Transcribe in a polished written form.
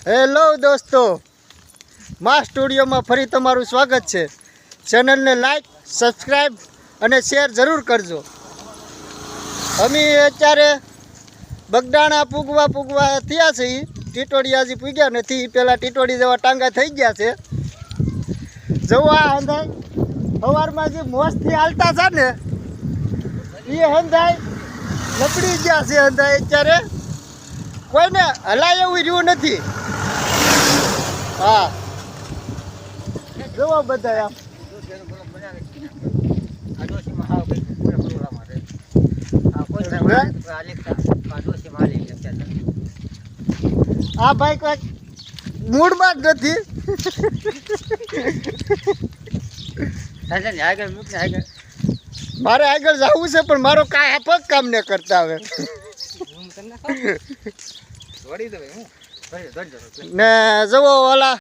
Hello દોસ્તો, મા સ્ટુડિયોમાં ફરી તમારું સ્વાગત છે. ચેનલને લાઈક, સબસ્ક્રાઈબ અને શેર જરૂર કરજો. અમે અત્યારે બગડાણા પૂગવા થયા છે. ટીટોડી હજી પૂગ્યા નથી. પહેલાં ટીટોડી જેવા ટાંગા થઈ ગયા છે. જવા હંધાઈ સવારમાં જે મોજથી હાલતા છે ને એ હંધાઈ લપડી ગયા છે. હંધાઈ અત્યારે કોઈને હલાય એવું રહ્યું નથી. હા, જોવો બધા આમ આ ભાઈ કઈક મૂડમાં જ નથી. મારે આગળ જવું છે પણ મારો કાંઈ પગ કામ ન કરતા હવે. ને જવો ઓલા